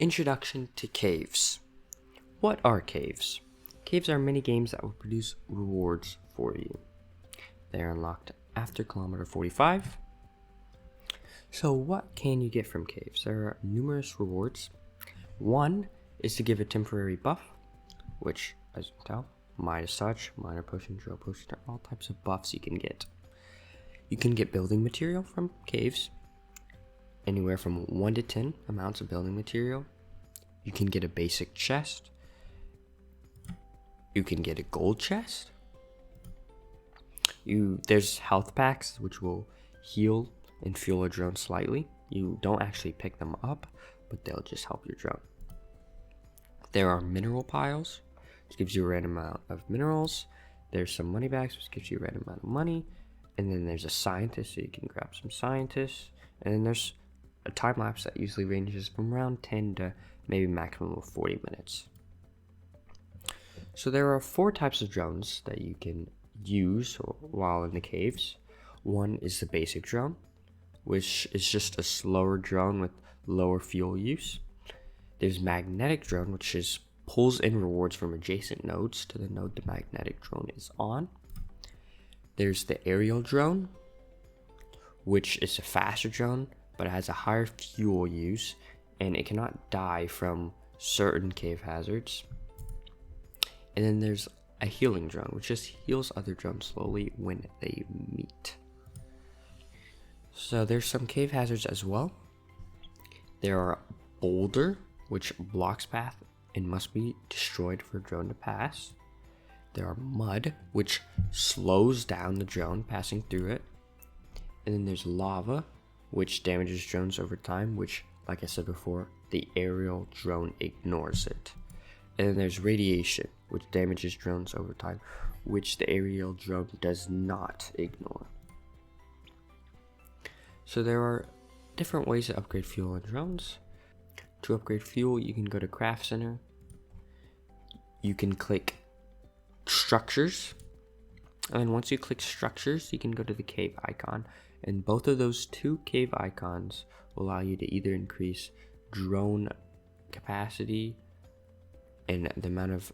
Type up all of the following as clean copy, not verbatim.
Introduction to caves. What are caves? Caves are mini games that will produce rewards for you. They are unlocked after kilometer 45. So what can you get from caves? There are numerous rewards. One is to give a temporary buff, which, as you can tell, Midas Touch, Minor Potion, Drill Potion, are all types of buffs you can get. You can get building material from caves, anywhere from 1 to 10 amounts of building material. You can get a basic chest. You can get a gold chest. There's health packs which will heal and fuel a drone slightly. You don't actually pick them up, but they'll just help your drone. There are mineral piles, which gives you a random amount of minerals. There's some money bags, which gives you a random amount of money. And then there's a scientist, so you can grab some scientists. And then there's a time lapse that usually ranges from around 10 to maybe maximum of 40 minutes. So there are 4 types of drones that you can use while in the caves. One is the basic drone, which is just a slower drone with lower fuel use. There's magnetic drone, which pulls in rewards from adjacent nodes to the node the magnetic drone is on. There's the aerial drone, which is a faster drone, but it has a higher fuel use, and it cannot die from certain cave hazards. And then there's a healing drone, which just heals other drones slowly when they meet. So there's some cave hazards as well. There are boulder, which blocks path and must be destroyed for a drone to pass. There are mud, which slows down the drone passing through it. And then there's lava, which damages drones over time, which, like I said before, the aerial drone ignores it. And then there's radiation, which damages drones over time, which the aerial drone does not ignore. So there are different ways to upgrade fuel on drones. To upgrade fuel, you can go to Craft Center. You can click structures. And then once you click structures, you can go to the cave icon. And both of those 2 cave icons will allow you to either increase drone capacity and the amount of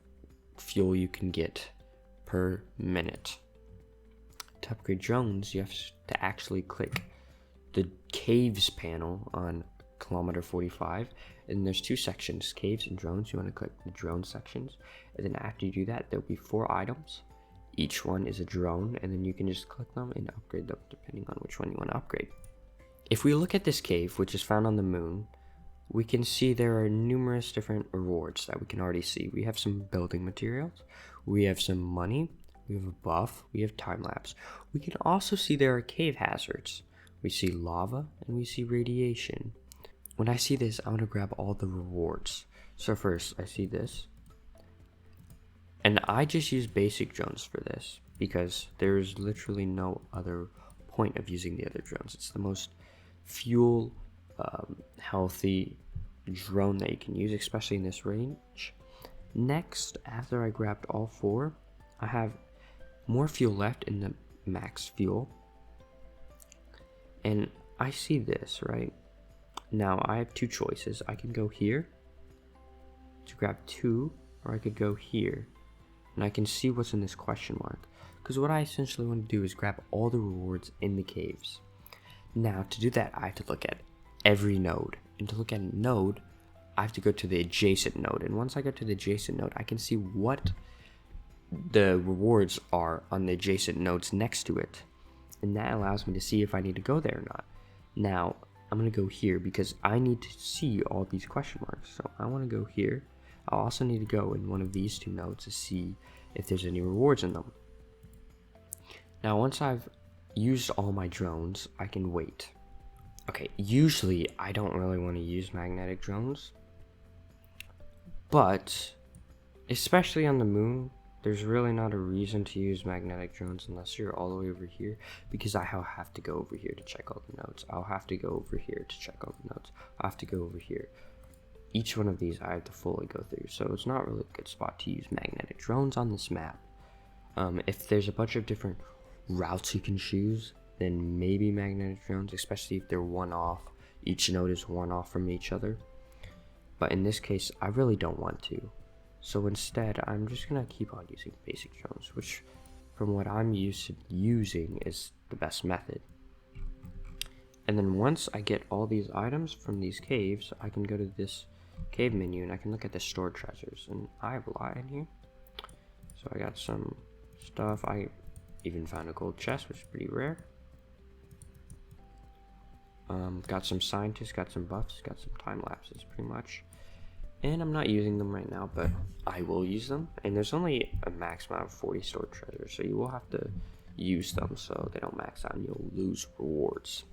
fuel you can get per minute. To upgrade drones, you have to actually click the caves panel on kilometer 45, and there's 2 sections, caves and drones. You want to click the drone sections, and then after you do that, there'll be 4 items. Each one is a drone, and then you can just click them and upgrade them depending on which one you want to upgrade. If we look at this cave, which is found on the moon, we can see there are numerous different rewards that we can already see. We have some building materials, we have some money, we have a buff, we have time lapse. We can also see there are cave hazards. We see lava and we see radiation. When I see this, I want to grab all the rewards. So first, I see this. And I just use basic drones for this because there's literally no other point of using the other drones. It's the most fuel healthy drone that you can use, especially in this range. Next, after I grabbed all 4, I have more fuel left in the max fuel. And I see this, right? Now I have 2 choices. I can go here to grab 2, or I could go here. And I can see what's in this question mark. Because what I essentially want to do is grab all the rewards in the caves. Now to do that, I have to look at every node. And to look at a node, I have to go to the adjacent node. And once I go to the adjacent node, I can see what the rewards are on the adjacent nodes next to it. And that allows me to see if I need to go there or not. Now, I'm going to go here because I need to see all these question marks. So I want to go here. I'll also need to go in one of these 2 nodes to see if there's any rewards in them. Now, once I've used all my drones, I can wait. Okay, usually I don't really want to use magnetic drones. But, especially on the moon, there's really not a reason to use magnetic drones unless you're all the way over here, because I'll have to go over here to check all the nodes. I'll have to go over here to check all the nodes. I'll have to go over here. Each one of these I have to fully go through, so it's not really a good spot to use magnetic drones on this map. If there's a bunch of different routes you can choose, then maybe magnetic drones, especially if they're one off. Each node is one off from each other. But in this case, I really don't want to. So instead, I'm just gonna keep on using basic drones, which from what I'm used to using is the best method. And then once I get all these items from these caves, I can go to this cave menu and I can look at the stored treasures. And I have a lot in here. So I got some stuff. I even found a gold chest, which is pretty rare. Got some scientists, got some buffs, got some time lapses pretty much. And I'm not using them right now, but I will use them. And there's only a max amount of 40 stored treasures, so you will have to use them so they don't max out and you'll lose rewards.